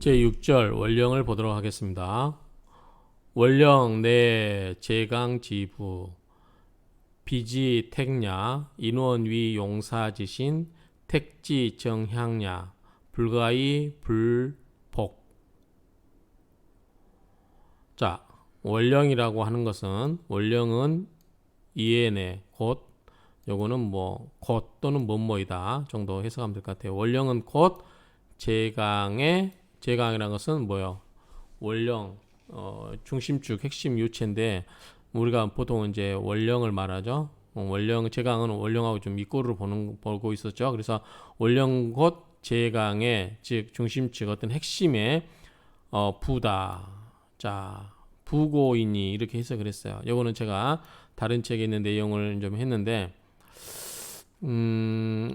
제6절 원령을 보도록 하겠습니다. 원령 내 제강지부 비지 택냐 인원위 용사지신 택지 정향야 불가이 불복. 자, 원령이라고 하는 것은 원령은 이해내 곧 요거는 뭐 곧 또는 뭐뭐이다 정도 해석하면 될 것 같아요. 원령은 곧 제강이라는 것은 뭐요? 원령 중심축 핵심 유체인데 우리가 보통 이제 원령을 말하죠. 원령 제강은 원령하고 좀 이꼬를 보고 있었죠. 그래서 원령 곧 제강의 즉 중심축 어떤 핵심의 부다. 자, 부고이니 이렇게 해석을 했어요. 요거는 제가 다른 책에 있는 내용을 좀 했는데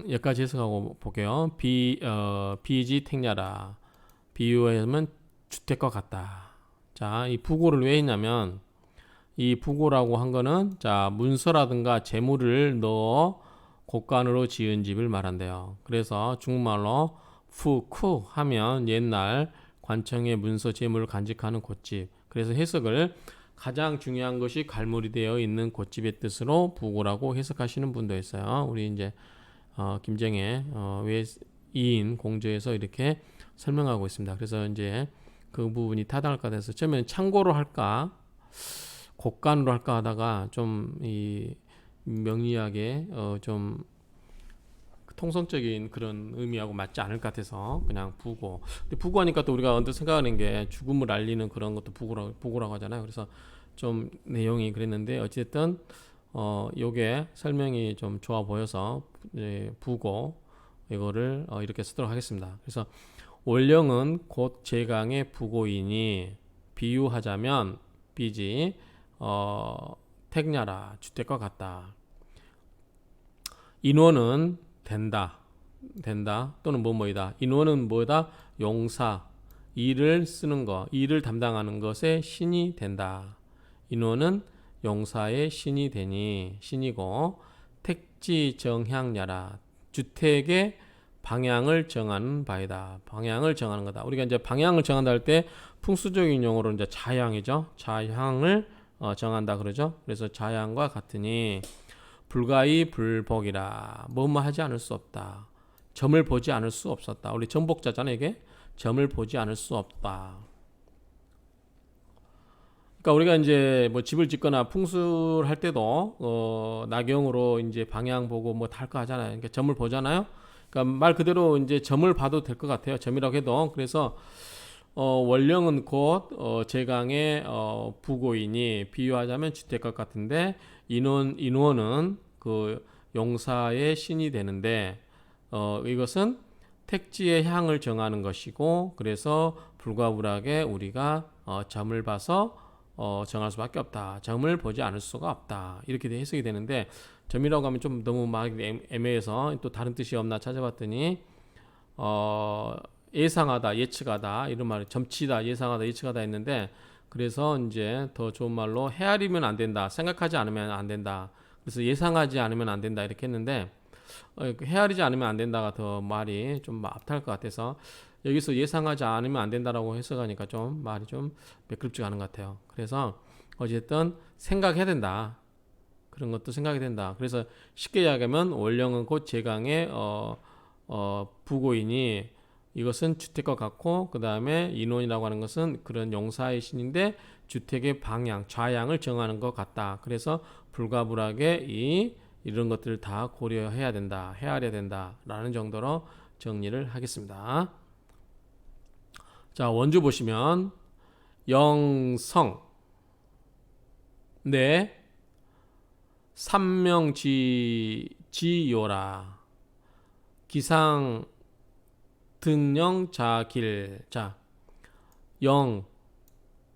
여기까지 해석하고 볼게요. 비지 택냐라 비유하면 주택과 같다. 자, 이 부고를 왜 했냐면 이 부고라고 한 거는 자 문서라든가 재물을 넣어 곳간으로 지은 집을 말한대요. 그래서 중국말로 푸쿠 하면 옛날 관청의 문서 재물을 간직하는 곳집. 그래서 해석을 가장 중요한 것이 갈물이 되어 있는 곳집의 뜻으로 부고라고 해석하시는 분도 있어요. 우리 이제 김정의 외인 공저에서 이렇게 설명하고 있습니다. 그래서 이제 그 부분이 타당할까 해서 처음에는 참고로 할까 곡간으로 할까 하다가 좀 이 명리학에 좀 통성적인 그런 의미하고 맞지 않을 것 같아서 그냥 부고. 근데 부고 하니까 또 우리가 언뜻 생각하는 게 죽음을 알리는 그런 것도 부고라고 하잖아요. 그래서 좀 내용이 그랬는데 어쨌든 요게 설명이 좀 좋아 보여서 부고 이거를 이렇게 쓰도록 하겠습니다. 그래서 원령은 곧 제강의 부고이니 비유하자면 비지 택냐라 주택과 같다. 인원은 된다 또는 뭐뭐이다. 인원은 뭐다? 용사 일을 쓰는 거 일을 담당하는 것의 신이 된다. 인원은 용사의 신이 되니 신이고 택지 정향야라 주택의 방향을 정하는 바이다. 방향을 정하는 거다. 우리가 이제 방향을 정한다 할 때 풍수적인 용어로 이제 자향이죠. 자향을 정한다 그러죠. 그래서 자향과 같으니 불가이 불복이라 뭐뭐 하지 않을 수 없다. 점을 보지 않을 수 없었다. 우리 전복자잖아요. 이게 점을 보지 않을 수 없다. 그러니까 우리가 이제 뭐 집을 짓거나 풍수를 할 때도 나경으로 이제 방향 보고 뭐 다 할 거 하잖아요. 그러니까 점을 보잖아요. 그러니까 말 그대로 이제 점을 봐도 될 것 같아요. 점이라고 해도. 그래서 원령은 곧 제강의 부고이니 비유하자면 주택과 같은데 인원은 그 용사의 신이 되는데 이것은 택지의 향을 정하는 것이고 그래서 불가불하게 우리가 점을 봐서 정할 수밖에 없다. 점을 보지 않을 수가 없다. 이렇게 해석이 되는데 점이라고 하면 좀 너무 막 애매해서 또 다른 뜻이 없나 찾아봤더니 예상하다, 예측하다 이런 말이 점치다, 예상하다, 예측하다 했는데 그래서 이제 더 좋은 말로 헤아리면 안 된다, 생각하지 않으면 안 된다. 그래서 예상하지 않으면 안 된다 이렇게 했는데 헤아리지 않으면 안 된다가 더 말이 좀 앞탈 것 같아서 여기서 예상하지 않으면 안 된다라고 해석하니까 좀 말이 좀 매끄럽지가 않은 것 같아요. 그래서 어쨌든 생각해야 된다. 그런 것도 생각이 된다. 그래서 쉽게 이야기하면 원령은 곧 제강의 부고이니 이것은 주택과 같고 그 다음에 인원이라고 하는 것은 그런 용사의 신인데 주택의 방향, 좌향을 정하는 것 같다. 그래서 불가불하게 이런 것들을 다 고려해야 된다, 헤아려야 된다라는 정도로 정리를 하겠습니다. 자, 원주 보시면 영성 내 삼명지요라 기상 등령 자길. 자, 영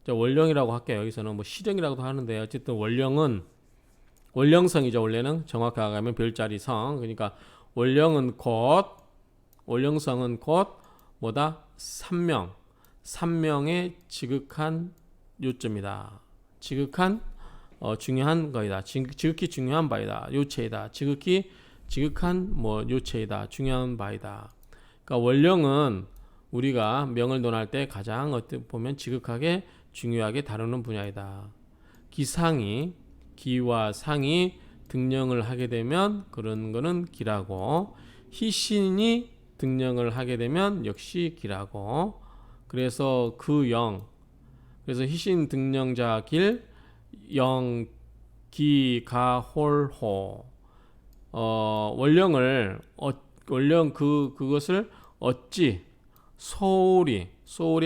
원령이라고 할게요. 여기서는 뭐 시령이라고도 하는데 어쨌든 원령성이죠. 원래는 정확하게 하면 별자리 성. 그러니까 원령은 곧 원령성은 곧 뭐다? 삼명의 지극한 요점이다. 지극한 중요한 거이다. 지극히 중요한 바이다. 요체이다. 지극한 뭐 요체이다. 중요한 바이다. 그러니까 원령은 우리가 명을 논할 때 가장 어떻게 보면 지극하게 중요하게 다루는 분야이다. 기상이 기와 상이 등령을 하게 되면 그런 거는 기라고, 희신이 등령을 하게 되면 역시 기라고. 그래서 그 영, 그래서 희신 등령자 길, 영, 기, 가, 홀, 호. 원령을 원령 그것을 어찌 소홀히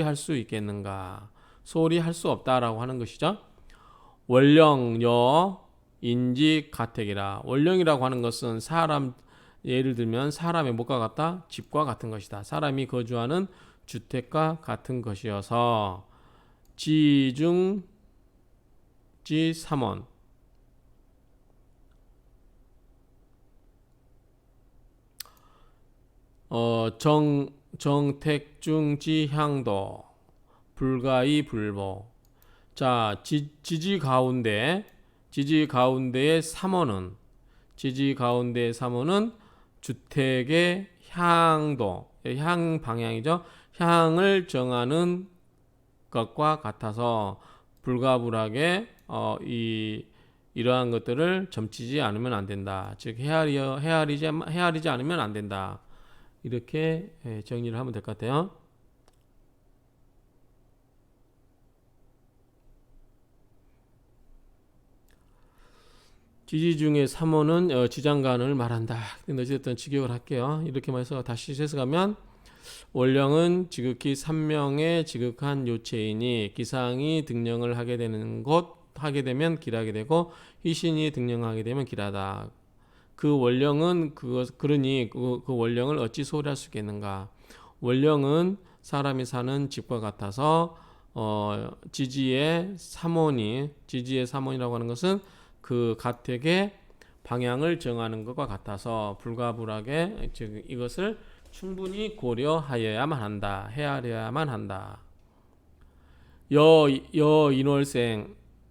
할 수 있겠는가? 소홀히 할 수 없다라고 하는 것이죠. 원령여 인지 가택이라. 원령이라고 하는 것은 사람, 예를 들면 사람의 뭐가 같다? 집과 같은 것이다. 사람이 거주하는 주택과 같은 것이어서 지중 지삼원, 정택중지향도 불가이 불보. 자, 지지 가운데의 삼원은, 지지 가운데의 삼원은 주택의 향도, 향 방향이죠. 향을 정하는 것과 같아서 불가불하게 이러한 것들을 점치지 않으면 안 된다. 즉 헤아리지 않으면 안 된다. 이렇게 정리를 하면 될 것 같아요. 지지 중에 3호는 지장간을 말한다. 근데 어쨌든 직역을 할게요. 이렇게만 해서 다시 해석하면, 원령은 지극히 삼명의 지극한 요체이니 기상이 등령을 하게 되는 곳 하게 되면 기라게 되고, 희신이 등령하게 되면 기라다. 그 원령은 그러니 그 원령을 어찌 소홀할 수 있겠는가? 원령은 사람이 사는 집과 같아서 지지의 삼원이라고 하는 것은 그 가택의 방향을 정하는 것과 같아서 불가불하게, 즉 이것을 충분히 고려하여야만 한다. 헤아려야만 한다.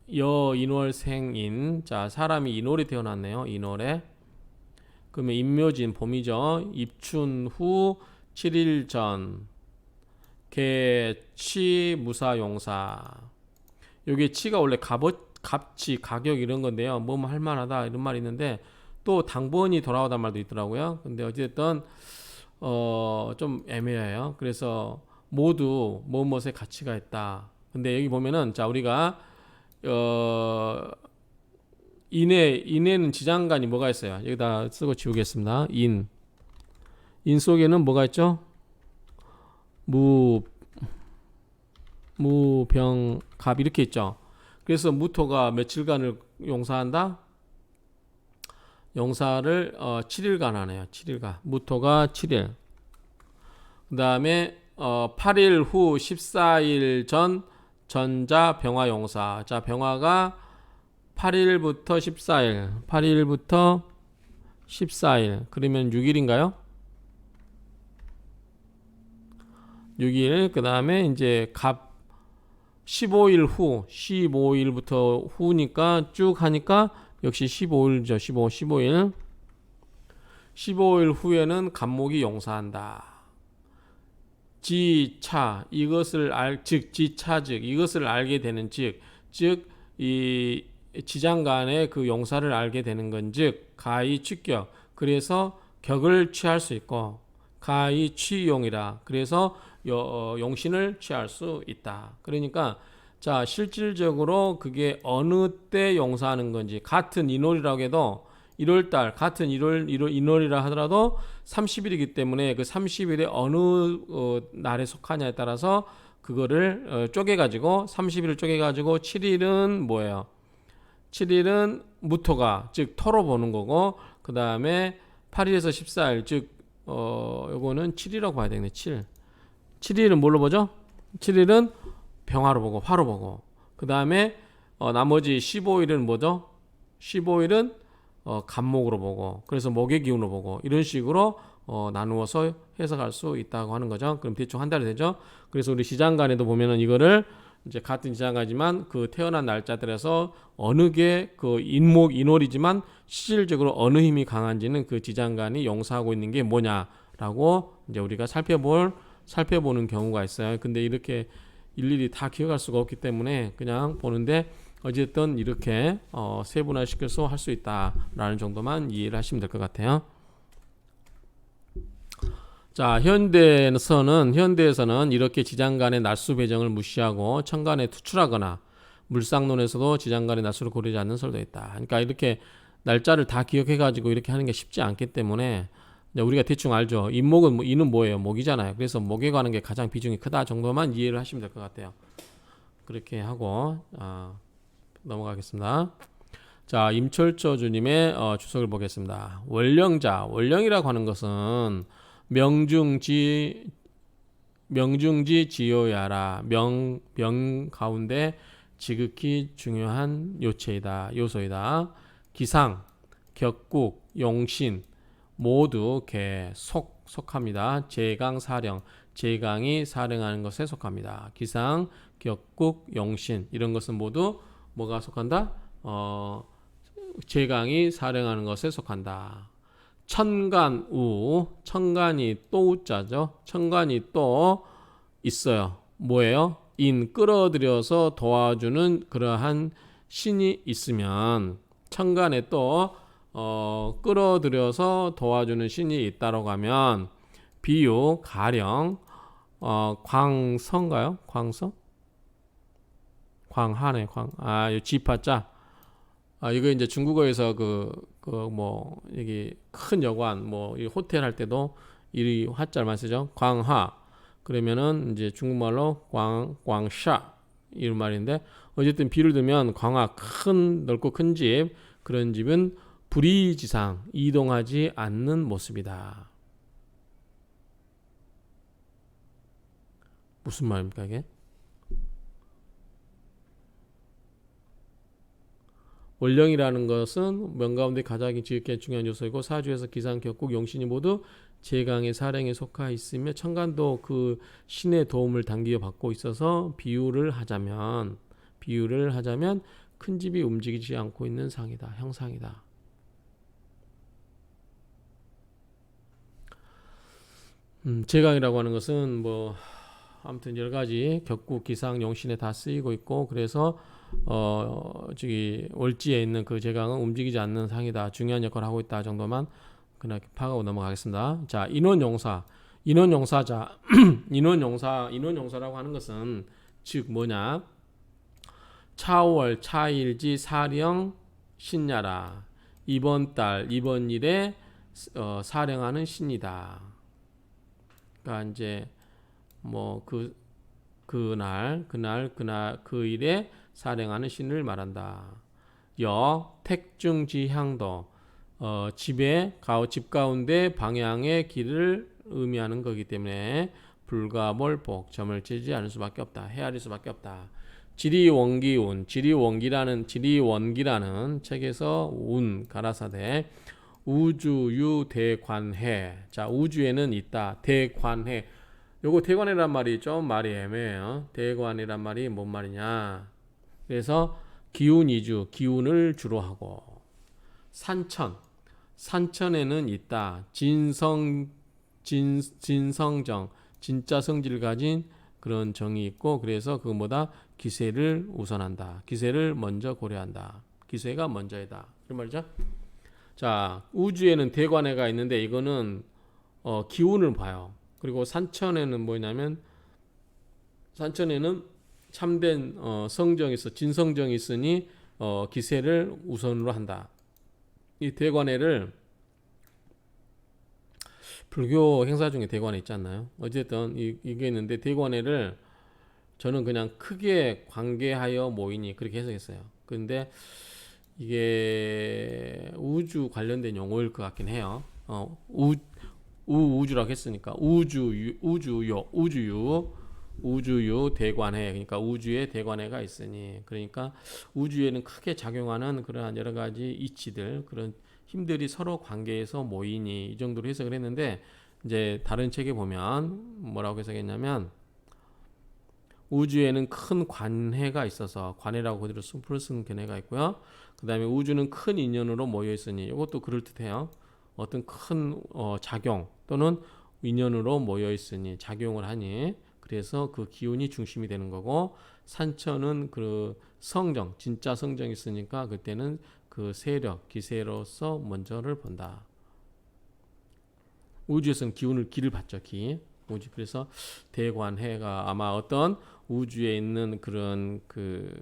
여인월생인, 자, 사람이 인월에 태어났네요. 인월에. 그러면 임묘진 봄이죠. 입춘 후 7일 전 개치 무사용사. 여기 치가 원래 갑치, 가격 이런 건데요. 뭐 할만하다 이런 말이 있는데 또 당번이 돌아오단 말도 있더라고요. 근데 어쨌든 좀 애매해요. 그래서 모두 무엇에 가치가 있다. 근데 여기 보면은, 자, 우리가 인에는 지장간이 뭐가 있어요? 여기다 쓰고 지우겠습니다. 인 속에는 뭐가 있죠? 무병갑 이렇게 있죠. 그래서 무토가 며칠간을 용사한다? 용사를 7일간 하네요. 7일간. 무토가 7일. 그 다음에 8일 후 14일 전 전자 병화 용사. 자, 병화가 8일부터 14일. 그러면 6일인가요? 6일. 그 다음에 이제 갑 15일부터 후니까 쭉 하니까 역시 15일이죠. 15일 후에는 갑목이 용사한다. 지차, 이것을 이것을 알게 되는 즉 이 지장간의 그 용사를 알게 되는 건즉 가히 취격, 그래서 격을 취할 수 있고, 가히 취용이라, 그래서 용신을 취할 수 있다. 그러니까 자, 실질적으로 그게 어느 때 용사하는 건지, 같은 인월이라고 해도 1월달 같은 인월이라 하더라도 30일이기 때문에 그 30일에 어느 날에 속하냐에 따라서 그거를 쪼개가지고 30일을 쪼개가지고 7일은 뭐예요? 7일은 무토가, 즉 토로 보는 거고, 그 다음에 8일에서 14일, 즉 요거는 7이라고 봐야 되겠네. 7일은 뭘로 보죠? 7일은 병화로 보고 화로 보고, 그 다음에 나머지 15일은 뭐죠? 15일은 갑목으로 보고, 그래서 목의 기운으로 보고, 이런 식으로 나누어서 해석할 수 있다고 하는 거죠. 그럼 대충 한 달이 되죠. 그래서 우리 지장간에도 보면은 이거를 이제 같은 지장간이지만 그 태어난 날짜들에서 어느 게 그 인월이지만 실질적으로 어느 힘이 강한지는 그 지장간이 용사하고 있는 게 뭐냐라고 이제 우리가 살펴볼 살펴보는 경우가 있어요. 근데 이렇게 일일이 다 기억할 수가 없기 때문에 그냥 보는데 어쨌든 이렇게 세분화 시켜서 할 수 있다라는 정도만 이해를 하시면 될 것 같아요. 자, 현대에서는 이렇게 지장간의 날수 배정을 무시하고 천간에 투출하거나 물상론에서도 지장간의 날수를 고르지 않는 설도 있다. 그러니까 이렇게 날짜를 다 기억해가지고 이렇게 하는 게 쉽지 않기 때문에 우리가 대충 알죠. 인목은 이는 뭐예요? 목이잖아요. 그래서 목에 관한 게 가장 비중이 크다 정도만 이해를 하시면 될 것 같아요. 그렇게 하고 넘어가겠습니다. 자, 임철조 주님의 주석을 보겠습니다. 원령이라고 하는 것은 명중지 지요야라. 명 가운데 지극히 중요한 요소이다. 기상, 격국, 용신 모두 속합니다. 제강, 사령, 제강이 사령하는 것에 속합니다. 기상, 격국, 용신 이런 것은 모두 뭐가 속한다? 제강이 사령하는 것에 속한다. 천간우, 천간이 또 우자죠. 천간이 또 있어요. 뭐예요? 끌어들여서 도와주는 그러한 신이 있으면 천간에 또 끌어들여서 도와주는 신이 있다라고 하면 비유, 가령, 광성가요? 광성? 광하네, 이 지파자. 이거 이제 중국어에서 여기 큰 여관, 이 호텔 할 때도 이 화자를 많이 쓰죠. 광화. 그러면은 이제 중국말로 광샤. 이런 말인데, 어쨌든 비를 들면 광화, 넓고 큰 집, 그런 집은 불이지상, 이동하지 않는 모습이다. 무슨 말입니까, 이게? 원령이라는 것은 명 가운데 가장 지극히 중요한 요소이고 사주에서 기상, 격국, 용신이 모두 제강의 사령에 속하 있으며 천간도 그 신의 도움을 당기어 받고 있어서 비유를 하자면 큰 집이 움직이지 않고 있는 상이다. 형상이다. 제강이라고 하는 것은 아무튼 여러 가지 격국, 기상, 용신에 다 쓰이고 있고 그래서 월지에 있는 그 제강은 움직이지 않는 상이다. 중요한 역할을 하고 있다 정도만 그냥 파악하고 넘어가겠습니다. 자, 인원용사자. 인원용사라고 하는 것은 즉 뭐냐? 차월, 차일지, 사령, 신야라. 이번 달, 이번 일에 사령하는 신이다. 그러니까 이제 그 일에 사령하는 신을 말한다. 택중지향도 집 가운데 방향의 길을 의미하는 거기 때문에 불가몰복 점을 치지 않을 수밖에 없다. 헤아릴 수밖에 없다. 지리원기운 지리원기라는 책에서 가라사대 우주유대관해. 자, 우주에는 있다. 대관해. 요거 대관이란 말이 좀 말이 애매해요. 대관이란 말이 뭔 말이냐? 그래서 기운이주, 기운을 주로 하고 산천에는 있다. 진성정, 진짜 성질을 가진 그런 정이 있고 그래서 그거보다 기세를 우선한다. 기세를 먼저 고려한다. 기세가 먼저이다. 그런 말이죠. 자, 우주에는 대관해가 있는데 이거는 기운을 봐요. 그리고 산천에는 뭐냐면 산천에는 참된 성정이 있어 진성정이 있으니 기세를 우선으로 한다. 이 대관해를 불교 행사 중에 대관해 있지 않나요? 어쨌든 이게 있는데 대관해를 저는 그냥 크게 관계하여 모이니 그렇게 해석했어요. 그런데 이게 우주 관련된 용어일 것 같긴 해요. 우주라고 했으니까 우주유 대관해. 그러니까 우주에 대관해가 있으니 그러니까 우주에는 크게 작용하는 그러한 여러 가지 이치들 그런 힘들이 서로 관계에서 모이니 이 정도로 해석을 했는데 이제 다른 책에 보면 뭐라고 해석했냐면 우주에는 큰 관해가 있어서 관해라고 그대로 풀 쓴 견해가 있고요. 그 다음에 우주는 큰 인연으로 모여 있으니 이것도 그럴듯해요. 어떤 큰 작용 또는 인연으로 모여 있으니 작용을 하니 그래서 그 기운이 중심이 되는 거고 산천은 그 성정 진짜 성정이 있으니까 그때는 그 세력 기세로서 먼저를 본다. 우주에서는 기를 받죠. 우주. 그래서 대관해가 아마 어떤 우주에 있는 그런 그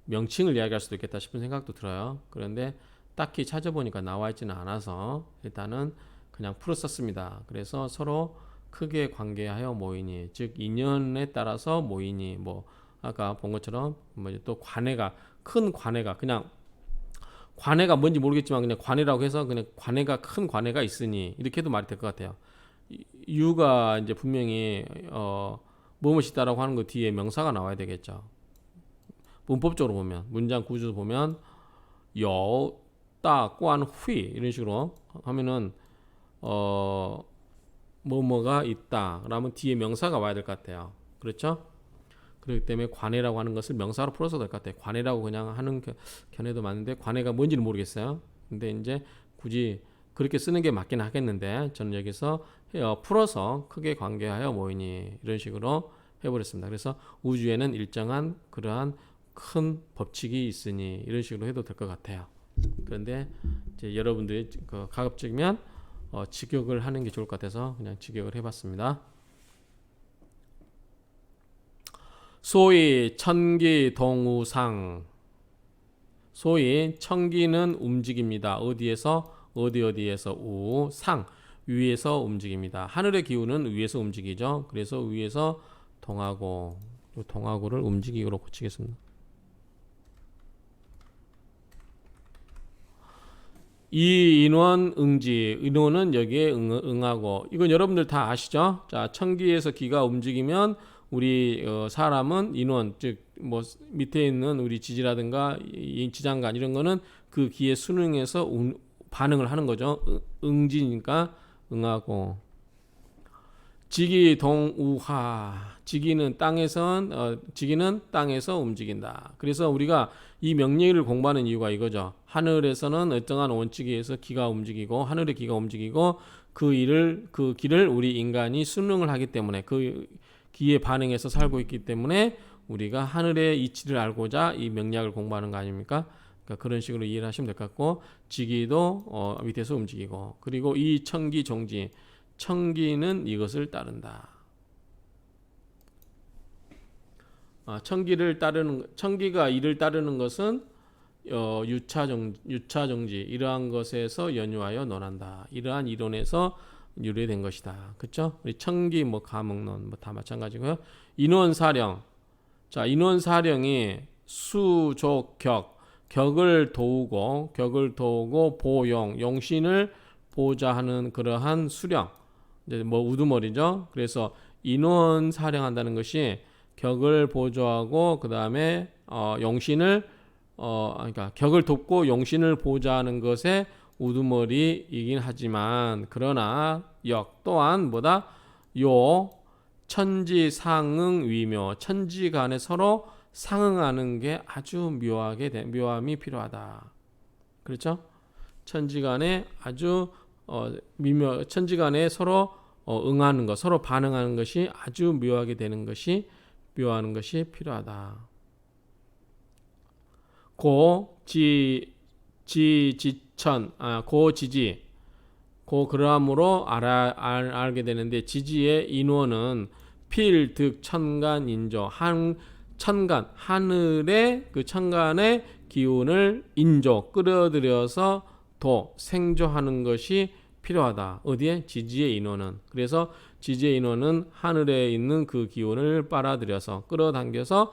명칭을 이야기할 수도 있겠다 싶은 생각도 들어요. 그런데 딱히 찾아보니까 나와 있지는 않아서 일단은 그냥 풀었었습니다. 그래서 서로 크게 관계하여 모이니, 즉 인연에 따라서 모이니, 뭐 아까 본 것처럼 뭐 또 관해가 큰 관해가 그냥 관해가 뭔지 모르겠지만 그냥 관해라고 해서 그냥 관해가 큰 관해가 있으니 이렇게 해도 말이 될 것 같아요. 유가 이제 분명히 무엇이 있다라고 하는 거 뒤에 명사가 나와야 되겠죠. 문법적으로 보면 문장 구조 보면 여, 따, 관, 휘 이런 식으로 하면은 뭐뭐가 있다. 그러면 뒤에 명사가 와야 될 것 같아요. 그렇죠? 그렇기 때문에 관해라고 하는 것을 명사로 풀어서 될 것 같아요. 관해라고 그냥 하는 견해도 맞는데 관해가 뭔지는 모르겠어요. 근데 이제 굳이 그렇게 쓰는 게 맞긴 하겠는데 저는 여기서 풀어서 크게 관계하여 모이니 이런 식으로 해버렸습니다. 그래서 우주에는 일정한 그러한 큰 법칙이 있으니 이런 식으로 해도 될 것 같아요. 그런데 이제 여러분들이 가급적이면 직역을 하는 게 좋을 것 같아서 그냥 직역을 해봤습니다. 소위 천기 동우상. 소위 천기는 움직입니다. 어디에서 어디에서 위에서 움직입니다. 하늘의 기운은 위에서 움직이죠. 그래서 위에서 동하고 동하고를 움직이기로 고치겠습니다. 이 인원 응지 인원은 여기에 응하고 이건 여러분들 다 아시죠? 자, 천기에서 기가 움직이면 우리 사람은 인원 즉 뭐 밑에 있는 우리 지지라든가 지장간 이런 거는 그 기에 순응해서 반응을 하는 거죠. 응지니까 응하고 지기 동우하 지기는 땅에서 움직인다. 그래서 우리가 이 명리를 공부하는 이유가 이거죠. 하늘에서는 어떠한 원칙에 의해서 기가 움직이고 하늘의 기가 움직이고 그 길을 우리 인간이 순응을 하기 때문에 그 기에 반응해서 살고 있기 때문에 우리가 하늘의 이치를 알고자 이 명리학을 공부하는 거 아닙니까? 그러니까 그런 식으로 이해를 하시면 될 것 같고 지기도 밑에서 움직이고 그리고 이 천기 종지 천기는 이것을 따른다. 천기가 이를 따르는 것은 유차정지 이러한 것에서 연유하여 논한다. 이러한 이론에서 유래된 것이다. 그렇죠? 우리 천기 가목론 다 마찬가지고요. 인원사령. 자, 인원사령이 격을 도우고 보용, 용신을 보좌하는 그러한 수령. 이제 우두머리죠. 그래서 인원 사령한다는 것이 격을 보조하고 그 다음에 용신을 그러니까 격을 돕고 용신을 보좌하는 것에 우두머리이긴 하지만 그러나 또한 요 천지상응 위묘 천지간에 서로 상응하는 게 아주 묘함이 필요하다. 그렇죠? 천지간에 아주 천지간에 서로 응하는 것, 서로 반응하는 것이 아주 묘하게 되는 것이 묘하는 것이 필요하다. 그러함으로 알게 되는데 지지의 인원은 필, 득, 천간, 인조 천간 하늘의 그 천간의 기운을 인조 끌어들여서 생조하는 것이 필요하다. 어디에? 지지의 인원은. 그래서 지지의 인원은 하늘에 있는 그 기운을 빨아들여서 끌어당겨서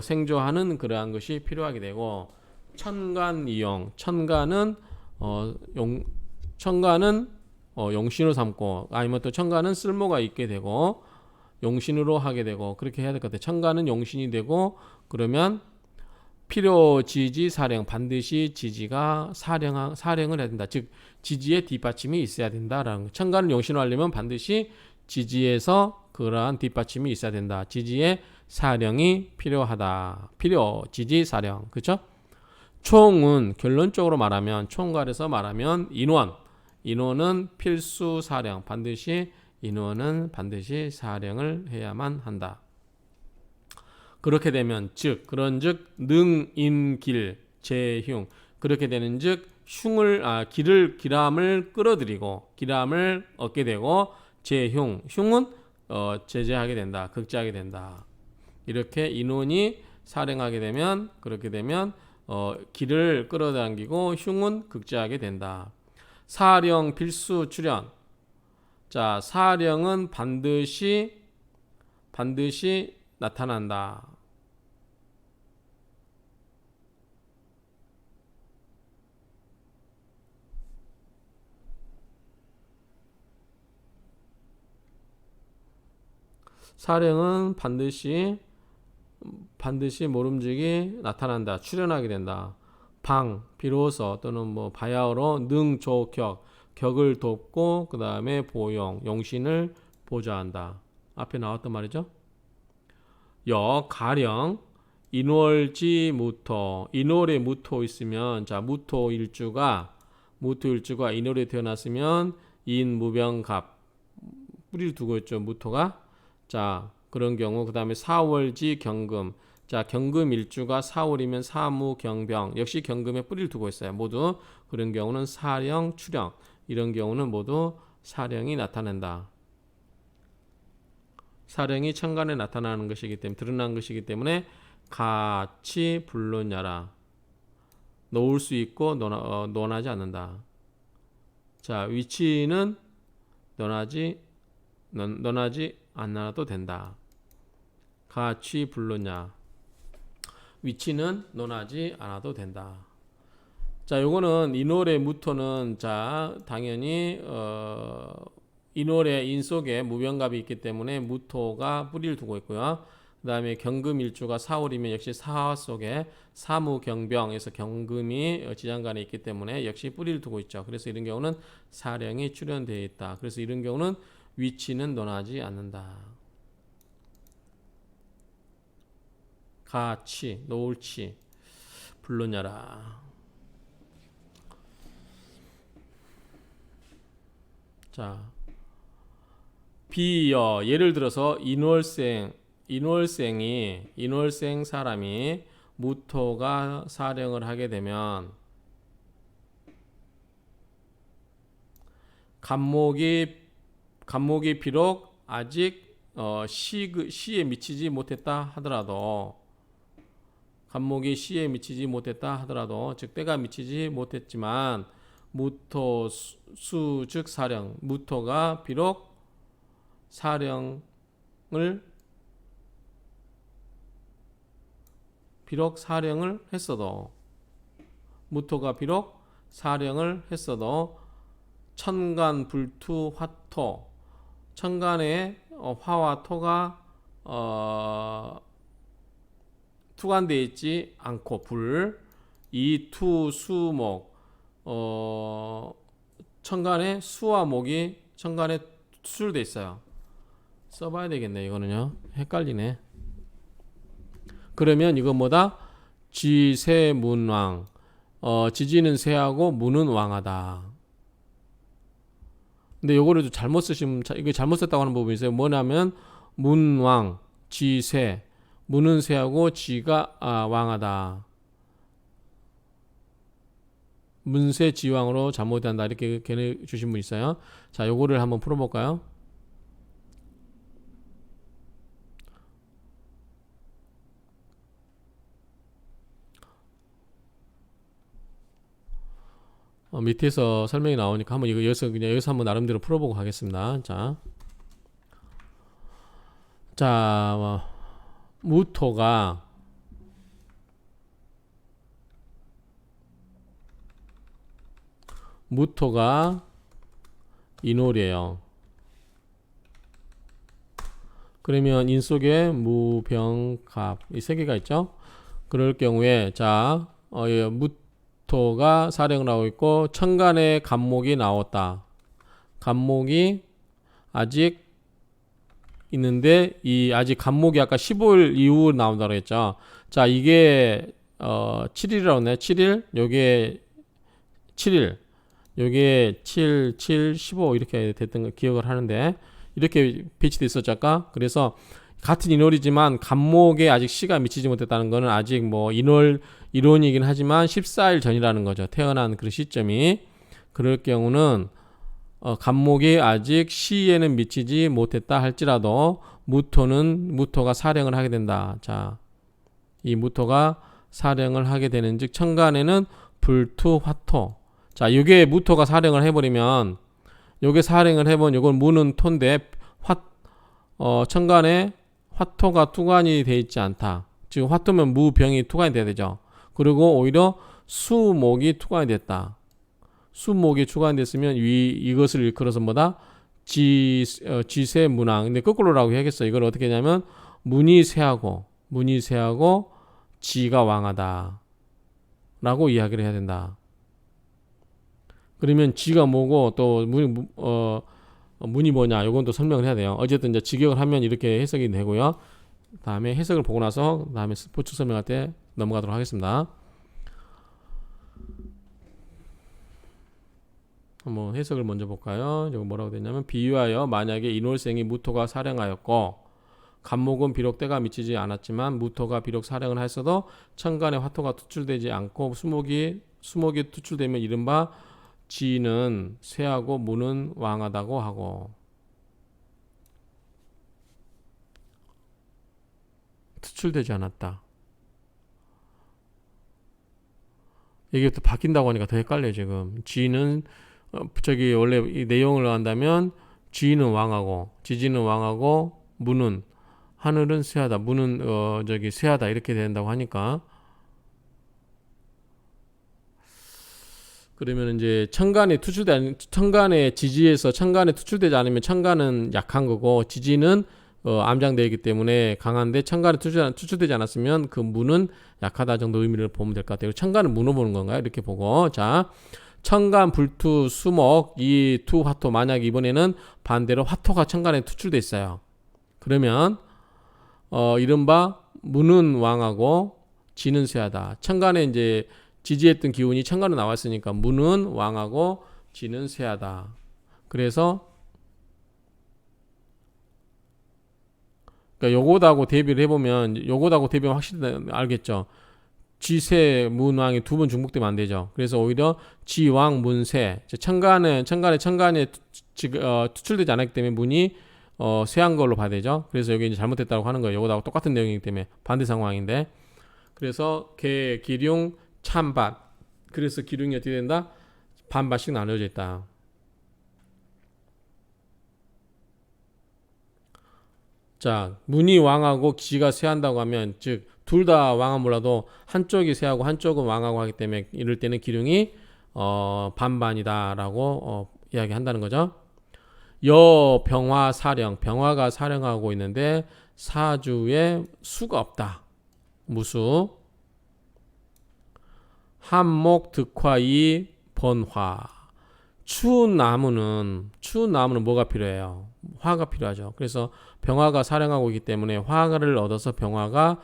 생조하는 그러한 것이 필요하게 되고 천간이용 천간은 용신으로 삼고 아니면 또 천간은 쓸모가 있게 되고 용신으로 하게 되고 그렇게 해야 될 것 같아요. 천간은 용신이 되고 그러면 필요 지지 사령 반드시 지지가 사령을 해야 된다. 즉 지지의 뒷받침이 있어야 된다라는 거. 천간을 용신으로 하려면 반드시 지지에서 그러한 뒷받침이 있어야 된다. 지지의 사령이 필요하다. 필요 지지 사령. 그렇죠? 총은 결론적으로 말하면 총괄해서 말하면 인원은 필수 사령, 반드시 인원은 반드시 사령을 해야만 한다. 그렇게 되면 즉 그런즉 능인길 제흉 그렇게 되는즉 기람을 끌어들이고 기람을 얻게 되고 흉은 제재하게 된다. 극제하게 된다. 이렇게 인원이 사령하게 되면 그렇게 되면 기를 끌어당기고 흉은 극제하게 된다. 사령 필수 출현. 자, 사령은 반드시 나타난다. 사령은 반드시 모름지기 나타난다. 출현하게 된다. 비로소 또는 바야흐로 격을 돕고 그 다음에 용신을 보좌한다. 앞에 나왔던 말이죠. 가령 인월지 무토, 인월에 무토 있으면 자 무토일주가 인월에 태어났으면 인무병갑 뿌리를 두고 있죠. 무토가. 자 그런 경우 그 다음에 사월지 경금. 자 경금일주가 4월이면 사무경병 역시 경금에 뿌리를 두고 있어요. 모두 그런 경우는 사령 출령 이런 경우는 모두 사령이 나타난다. 사령이 천간에 나타나는 것이기 때문에 드러난 것이기 때문에 같이 불론야라. 놓을 수 있고 논하지 않는다. 자 위치는 논하지 않아도 된다. 같이 불론야. 위치는 논하지 않아도 된다. 자, 요거는 인월의 무토는 자 당연히 인월의 인 속에 무병갑이 있기 때문에 무토가 뿌리를 두고 있고요. 그 다음에 경금일주가 4월이면 역시 사화 속에 사무경병에서 경금이 지장간에 있기 때문에 역시 뿌리를 두고 있죠. 그래서 이런 경우는 사령이 출현되어 있다. 그래서 이런 경우는 위치는 논하지 않는다. 같이 놓을치 불론야라. 자 예를 들어서 인월생 사람이 무토가 사령을 하게 되면 간목이 비록 아직 시에 미치지 못했다 하더라도 즉 때가 미치지 못했지만 무토 수 즉 사령 무토가 비록 사령을 했어도 천간 불투 화토 천간에 화와 토가 투간되어 있지 않고 이투 수목 천간에 수와 목이 천간에 수술돼 있어요. 써봐야 되겠네. 이거는요 헷갈리네. 그러면 이건 뭐다? 지세문왕. 지지는 세하고 문은 왕하다. 근데 요거를 좀 잘못 쓰시면 이거 잘못 썼다고 하는 부분이 있어요. 뭐냐면 문왕, 지세, 문은 세하고 지가 왕하다. 문세 지왕으로 잘못한다. 이렇게 걔네 주신 분 있어요. 자, 요거를 한번 풀어볼까요? 밑에서 설명이 나오니까 한번 이거 여기서 한번 나름대로 풀어보고 가겠습니다. 자, 무토가 인월이에요. 그러면 인 속에 무병갑 이 세 개가 있죠. 그럴 경우에 자, 무토가 사령을 하고 있고 천간에 간목이 나왔다. 간목이 아직 있는데 이 아직 간목이 아까 15일 이후 나온다고 했죠. 자, 이게 7일이라고 했네. 7일. 요게 7일. 요게 7, 7, 15 이렇게 됐던 거 기억을 하는데 이렇게 배치돼 있었죠 아까. 그래서 같은 인월이지만 간목에 아직 시가 미치지 못했다는 거는 아직 뭐 인월 이론이긴 하지만 14일 전이라는 거죠. 태어난 그 시점이. 그럴 경우는 간목이 아직 시에는 미치지 못했다 할지라도 무토가 사령을 하게 된다. 자, 이 무토가 사령을 하게 되는 즉 천간에는 불투 화토. 자, 요게 무토가 사령을 해버리면 요게 사령을 해본 요건 무는 토인데 천간에 화토가 투관이 돼 있지 않다. 지금 화토면 무병이 투관이 돼야 되죠. 그리고 오히려 수목이 투관이 됐다. 수목이 투관이 됐으면 이것을 일컬어서 뭐다? 지세 문왕. 근데 거꾸로라고 해야겠어. 이걸 어떻게 하냐면 문이 세하고 지가 왕하다 라고 이야기를 해야 된다. 그러면 지가 뭐고 또 문이 뭐냐 요건 또 설명을 해야 돼요. 어쨌든 이제 직역을 하면 이렇게 해석이 되고요. 다음에 해석을 보고 나서 다음에 보충 설명할 때 넘어가도록 하겠습니다. 한번 해석을 먼저 볼까요? 이거 뭐라고 됐냐면 비유하여 만약에 인월생이 무토가 사령하였고 간목은 비록 때가 미치지 않았지만 무토가 비록 사령을 했어도 천간에 화토가 투출되지 않고 수목이 투출되면 이른바 지는 쇠하고 무는 왕하다고 하고 투출되지 않았다. 이게 또 바뀐다고 하니까 더 헷갈려요 지금. 지는 저기 원래 이 내용을 한다면 지는 왕하고 지지는 왕하고 무는 하늘은 쇠하다. 무는 저기 쇠하다 이렇게 된다고 하니까 그러면 이제 천간에 지지에서 천간에 투출되지 않으면 천간은 약한 거고 지지는 암장되어 있기 때문에 강한데 천간에 투출되지 않았으면 그 무는 약하다 정도 의미를 보면 될 것 같아요. 천간을 무로 보는 건가요? 이렇게 보고 자 천간 불투 수목 이 투 화토 만약 이번에는 반대로 화토가 천간에 투출돼 있어요. 그러면 이른바 무는 왕하고 지는 쇠하다. 천간에 이제 지지했던 기운이 천간으로 나왔으니까 무는 왕하고 지는 쇠하다. 그래서 그러니까 요거하고 대비를 해보면 확실히 알겠죠. 지세 문왕이 두 번 중복되면 안 되죠. 그래서 오히려 지왕 문세 천간에 투출되지 않았기 때문에 문이 쇠한 걸로 봐야 되죠. 그래서 여기 이제 잘못됐다고 하는 거예요. 요거하고 똑같은 내용이기 때문에 반대 상황인데 그래서 개 기륭 참밭 그래서 기륭이 어떻게 된다? 반밭씩 나눠져 있다. 자, 문이 왕하고 지가 쇠한다고 하면 즉 둘 다 왕은 몰라도 한쪽이 쇠하고 한쪽은 왕하고 하기 때문에 이럴 때는 기륭이 반반이다라고 이야기한다는 거죠. 병화 사령 병화가 사령하고 있는데 사주에 수가 없다. 무수 한목 득화이 번화 추운 나무는 뭐가 필요해요? 화가 필요하죠. 그래서 병화가 사령하고 있기 때문에 화를 얻어서 병화를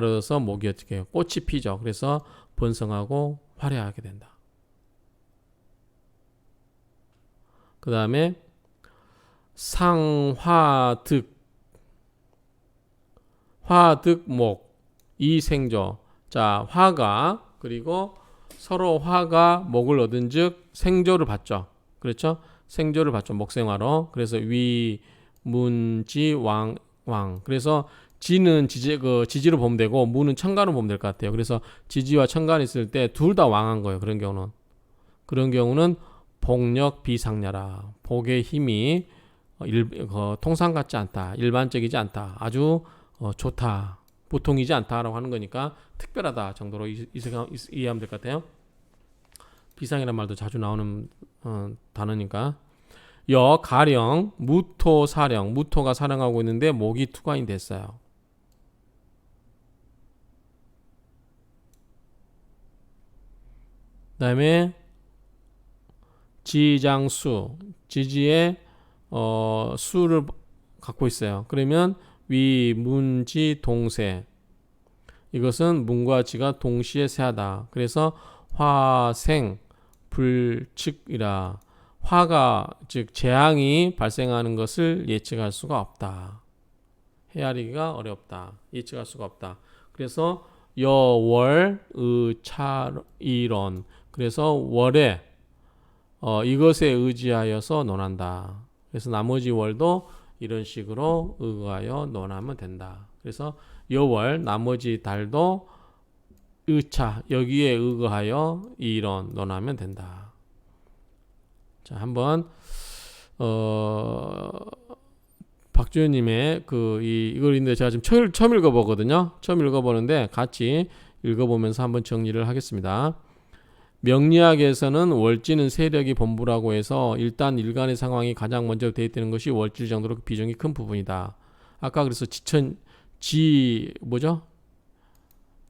얻어서 목이 어떻게 해요? 꽃이 피죠. 그래서 번성하고 화려하게 된다. 그 다음에 화득목 이생조 자 화가 그리고 서로 화가 목을 얻은 즉 생조를 받죠. 그렇죠? 생조를 받죠. 목생화로. 그래서 위, 문, 지, 왕. 그래서 지는 지지로 보면 되고 무는 천간으로 보면 될 것 같아요. 그래서 지지와 천간이 있을 때 둘 다 왕한 거예요. 그런 경우는 복력 비상냐라. 복의 힘이 통상 같지 않다. 일반적이지 않다. 아주 좋다. 보통이지 않다라고 하는 거니까 특별하다 정도로 이해하면 될 것 같아요. 비상이라는 말도 자주 나오는 단어니까. 가령 무토 사령 무토가 사령하고 있는데 목이 투관이 됐어요. 그 다음에 지장수 지지의 수를 갖고 있어요. 그러면 위, 문, 지, 동세 이것은 문과 지가 동시에 세하다. 그래서 화생 불측이라 화가 즉 재앙이 발생하는 것을 예측할 수가 없다. 헤아리기가 어렵다. 예측할 수가 없다. 그래서 여월의차이론 그래서 월에 이것에 의지하여서 논한다. 그래서 나머지 월도 이런 식으로 의거하여 논하면 된다. 그래서 여월 나머지 달도 의차 여기에 의거하여 이론 논하면 된다. 자, 한번 박주현님의 이걸 있는데 제가 지금 처음 읽어보거든요. 처음 읽어보는데 같이 읽어보면서 한번 정리를 하겠습니다. 명리학에서는 월지는 세력이 본부라고 해서 일단 일간의 상황이 가장 먼저 대입되는 것이 월질 정도로 비중이 큰 부분이다. 아까 그래서 뭐죠?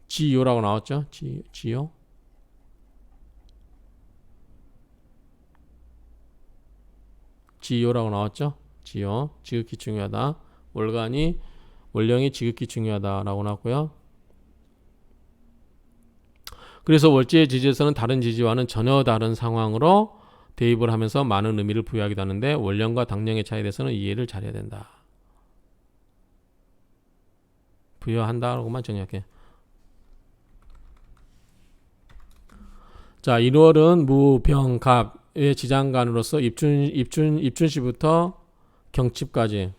지요라고 나왔죠? 지요? 지요라고 나왔죠? 지요. 지극히 중요하다. 월령이 지극히 중요하다라고 나왔고요. 그래서 월지의 지지에서는 다른 지지와는 전혀 다른 상황으로 대입을 하면서 많은 의미를 부여하기도 하는데 월령과 당령의 차이에 대해서는 이해를 잘해야 된다. 부여한다라고만 정리할게요. 자, 1월은 무병갑의 지장간으로서 입춘시부터 경칩까지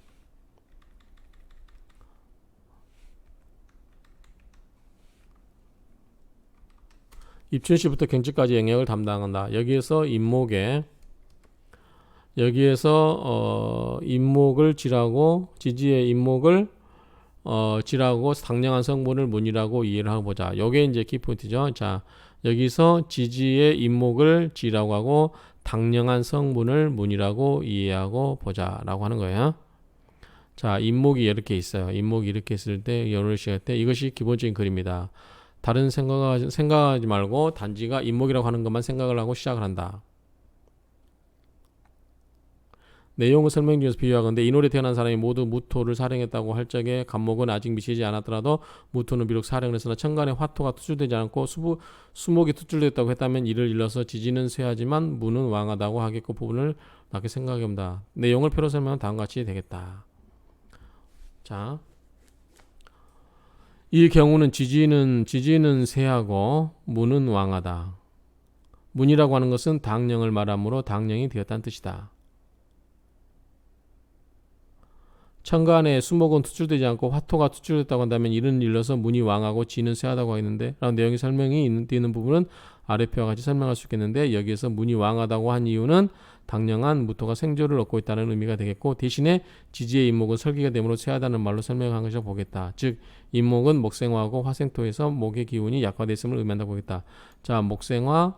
입춘시부터 경칩까지 영역을 담당한다. 여기에서 임목을 지라고 지지의 임목을 지라고 당령한 성분을 문이라고 이해를 하고 보자. 요게 이제 키포인트죠. 자, 여기서 지지의 임목을 지라고 하고 당령한 성분을 문이라고 이해하고 보자라고 하는 거예요. 자, 임목이 이렇게 있어요. 임목이 이렇게 있을 때 열을 시할 때 이것이 기본적인 그림이다. 다른 생각하지 말고 단지가 임목이라고 하는 것만 생각을 하고 시작을 한다. 내용을 설명 중에서 비유하건대 이노래 태어난 사람이 모두 무토를 사령했다고 할 적에 간목은 아직 미치지 않았더라도 무토는 비록 사령을 했으나 천간에 화토가 투출되지 않고 수목이 투출됐다고 했다면 이를 일러서 지지는 쇠하지만 무는 왕하다고 하겠고 부분을 낮게 생각해 본다. 내용을 표로 설명하면 다음과 같이 되겠다. 자, 이 경우는 지지는 쇠하고 무는 왕하다. 문이라고 하는 것은 당령을 말하므로 당령이 되었다는 뜻이다. 천간에 수목은 투출되지 않고 화토가 투출됐다고 한다면 이는 일러서 문이 왕하고 지는 쇠하다고 하겠는데 라는 내용의 설명이 있는 부분은 아래 표와 같이 설명할 수 있겠는데 여기에서 문이 왕하다고 한 이유는 당령한 무토가 생조를 얻고 있다는 의미가 되겠고 대신에 지지의 임목은 설기가 되므로 쇠하다는 말로 설명한 것이라고 보겠다. 즉 임목은 목생화하고 화생토에서 목의 기운이 약화되어 있음을 의미한다고 보겠다. 자, 목생화,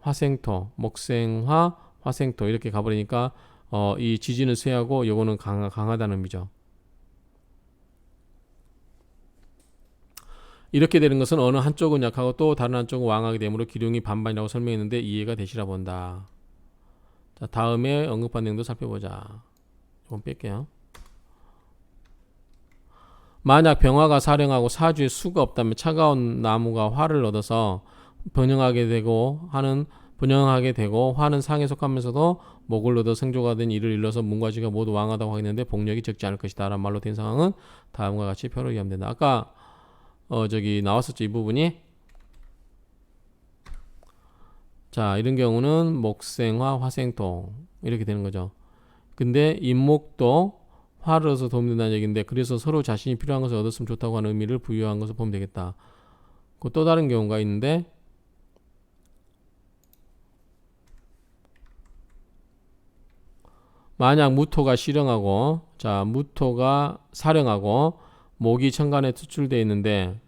화생토, 목생화, 화생토 이렇게 가버리니까 이 지지는 쇠하고 요거는 강하다는 의미죠. 이렇게 되는 것은 어느 한쪽은 약하고 또 다른 한쪽은 왕하게 되므로 기룡이 반반이라고 설명했는데 이해가 되시라 본다. 자, 다음에 언급한 내용도 살펴보자. 이건 뺄게요. 만약 병화가 사령하고 사주에 수가 없다면 차가운 나무가 화를 얻어서 번영하게 되고 화는 상에 속하면서도 목을 얻어 생조가 된 이를 일러서 문과 지가 모두 왕하다고 하겠는데 복력이 적지 않을 것이다 라는 말로 된 상황은 다음과 같이 표로 이해하면 된다. 아까 저기 나왔었죠. 이 부분이. 자, 이런 경우는 목생화 화생토 이렇게 되는 거죠. 근데 임목도 화를 얻어서 도움된다는 얘기인데 그래서 서로 자신이 필요한 것을 얻었으면 좋다고 하는 의미를 부여한 것을 보면 되겠다. 또 다른 경우가 있는데 만약 무토가 실령하고 무토가 사령하고 목이 천간에 투출되어 있는데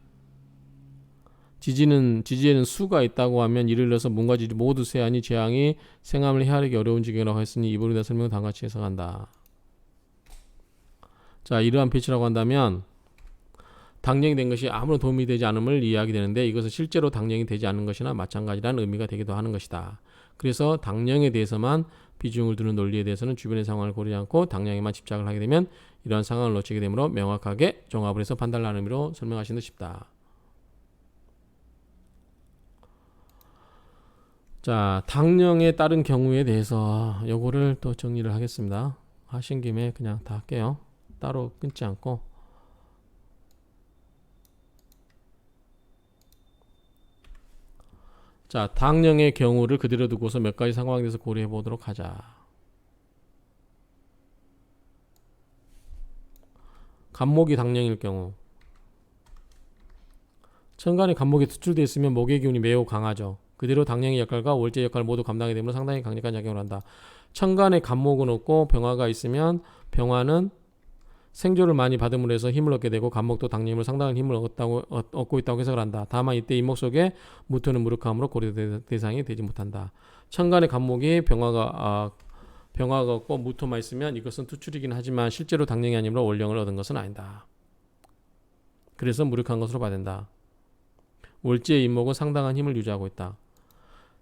지지에는 수가 있다고 하면 이를 들어서 문과 지지 모두 쇠하니 재앙이 생함을 헤아리기 어려운 지경이라고 했으니 이 부분에 대한 설명은 다음과 같이 해석한다. 자, 이러한 배치라고 한다면 당령이 된 것이 아무런 도움이 되지 않음을 이해하게 되는데 이것은 실제로 당령이 되지 않는 것이나 마찬가지라는 의미가 되기도 하는 것이다. 그래서 당령에 대해서만 비중을 두는 논리에 대해서는 주변의 상황을 고려하지 않고 당령에만 집착을 하게 되면 이러한 상황을 놓치게 되므로 명확하게 종합을 해서 판단하는 의미로 설명하시는 듯 싶다. 자, 당령에 따른 경우에 대해서 요거를 또 정리를 하겠습니다. 하신 김에 그냥 다 할게요. 따로 끊지 않고. 자, 당령의 경우를 그대로 두고서 몇 가지 상황에 대해서 고려해 보도록 하자. 간목이 당령일 경우, 천간에 간목이 투출되어 있으면 목의 기운이 매우 강하죠. 그대로 당령의 역할과 월제 역할을 모두 감당하게 되면 상당히 강력한 작용을 한다. 천간에 간목은 없고 병화가 있으면 병화는 생조를 많이 받음으로 해서 힘을 얻게 되고 간목도 당령을 상당한 힘을 얻고 있다고 해석을 한다. 다만 이때 인목 속에 무토는 무력함으로 고려 대상이 되지 못한다. 천간에 간목이 병화가 없고 무토만 있으면 이것은 투출이긴 하지만 실제로 당령이 아니므로 원령을 얻은 것은 아니다. 그래서 무력한 것으로 봐야 된다. 월지의 인목은 상당한 힘을 유지하고 있다.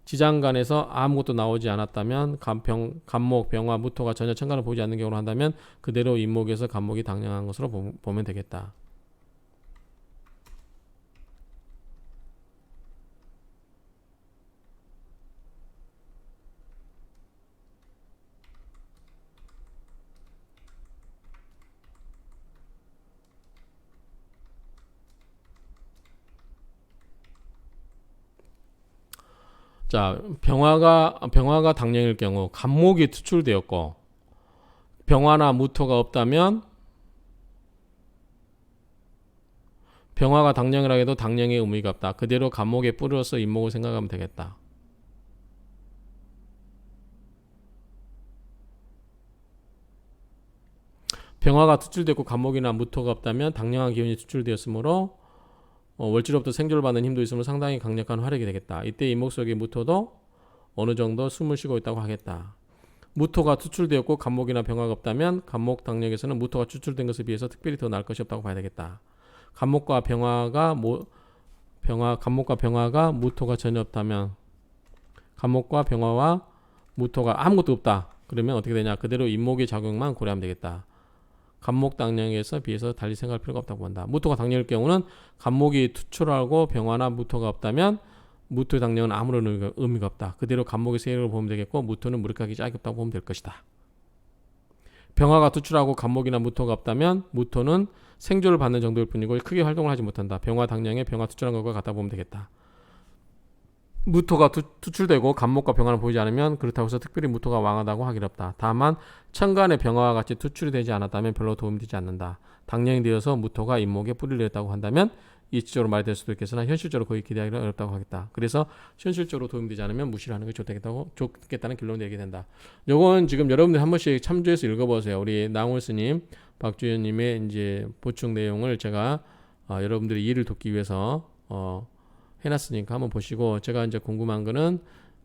지장간에서 아무것도 나오지 않았다면 간목, 병화, 무토가 전혀 천간을 보지 않는 경우로 한다면 그대로 인목에서 간목이 당령한 것으로 보면 되겠다. 자, 병화가 당령일 경우 간목이 투출되었고 병화나 무토가 없다면 병화가 당령이라 해도 당령의 의미가 없다. 그대로 간목에 뿌려서 인목을 생각하면 되겠다. 병화가 투출되고 간목이나 무토가 없다면 당령한 기운이 투출되었으므로 월지로부터 생존을 받는 힘도 있으므로 상당히 강력한 화력이 되겠다. 이때 인목 속의 무토도 어느 정도 숨을 쉬고 있다고 하겠다. 무토가 투출되었고 간목이나 병화가 없다면 간목 당력에서는 무토가 투출된 것에 비해서 특별히 더 나을 것이 없다고 봐야 되겠다. 간목과 병화가 무토가 전혀 없다면 간목과 병화와 무토가 아무것도 없다. 그러면 어떻게 되냐? 그대로 인목의 작용만 고려하면 되겠다. 간목 당령에서 비해서 달리 생각할 필요가 없다고 본다. 무토가 당령일 경우는 간목이 투출하고 병화나 무토가 없다면 무토의 당령은 아무런 의미가 없다. 그대로 간목의 세력을 보면 되겠고 무토는 무력하기 짝이 없다고 보면 될 것이다. 병화가 투출하고 간목이나 무토가 없다면 무토는 생조를 받는 정도일 뿐이고 크게 활동을 하지 못한다. 병화 당령에 병화 투출한 것과 같다 보면 되겠다. 무토가 투출되고 간목과 병화는 보이지 않으면 그렇다고 해서 특별히 무토가 왕하다고 하기 어렵다. 다만 천간에 병화와 같이 투출이 되지 않았다면 별로 도움이 되지 않는다. 당령이 되어서 무토가 인목에 뿌리를 냈다고 한다면 이치적으로 말이 될 수도 있겠으나 현실적으로 거의 기대하기 어렵다고 하겠다. 그래서 현실적으로 도움되지 않으면 무시를 하는 것이 좋겠다는 결론을 내게 된다. 요건 지금 여러분들 한 번씩 참조해서 읽어보세요. 우리 나홍월 스님, 박주현님의 이제 보충 내용을 제가 여러분들의 이해를 돕기 위해서 해놨으니까 한번 보시고, 제가 이제 궁금한 거는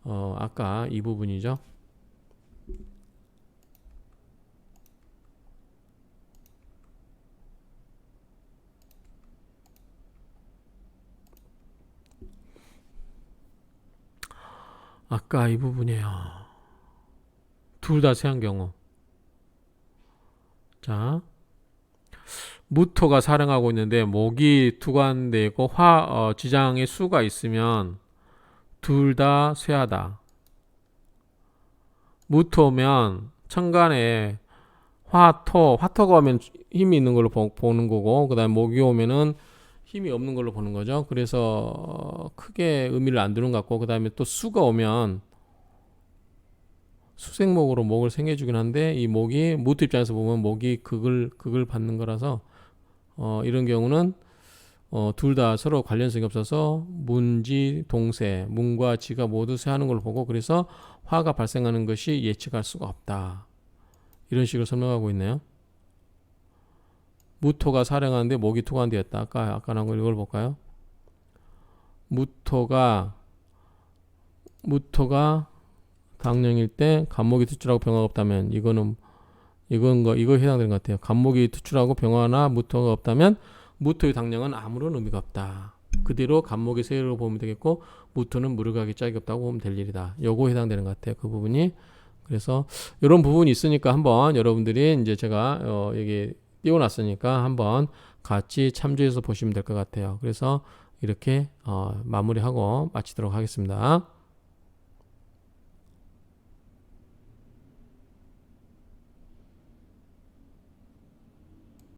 아까 이 부분이죠. 아까 이 부분이에요. 둘 다 세한 경우. 자, 무토가 사령하고 있는데 목이 투관되고 지장의 수가 있으면 둘 다 쇠하다. 무토면 천간에 화토가 오면 힘이 있는 걸로 보는 거고, 그 다음에 목이 오면은 힘이 없는 걸로 보는 거죠. 그래서 크게 의미를 안 두는 것 같고, 그 다음에 또 수가 오면 수생목으로 목을 생겨주긴 한데, 이 목이 무토 입장에서 보면 목이 극을 받는 거라서 이런 경우는 둘 다 서로 관련성이 없어서 문지 동세, 문과 지가 모두 쇠하는 걸로 보고, 그래서 화가 발생하는 것이 예측할 수가 없다. 이런 식으로 설명하고 있네요. 무토가 사령하는데 목이 투관되었다. 아까 나온 걸 이걸 볼까요? 무토가 당령일 때 간목이 투출하고 병화가 없다면 이거 해당되는 것 같아요. 간목이 투출하고 병화나 무토가 없다면 무토의 당령은 아무런 의미가 없다. 그대로 간목의 세력으로 보면 되겠고, 무토는 무력하기 짝이 없다고 보면 될 일이다. 요거 해당되는 것 같아요. 그 부분이. 그래서 이런 부분이 있으니까 한번 여러분들이 이제 제가 여기 띄워놨으니까 한번 같이 참조해서 보시면 될 것 같아요. 그래서 이렇게 마무리하고 마치도록 하겠습니다.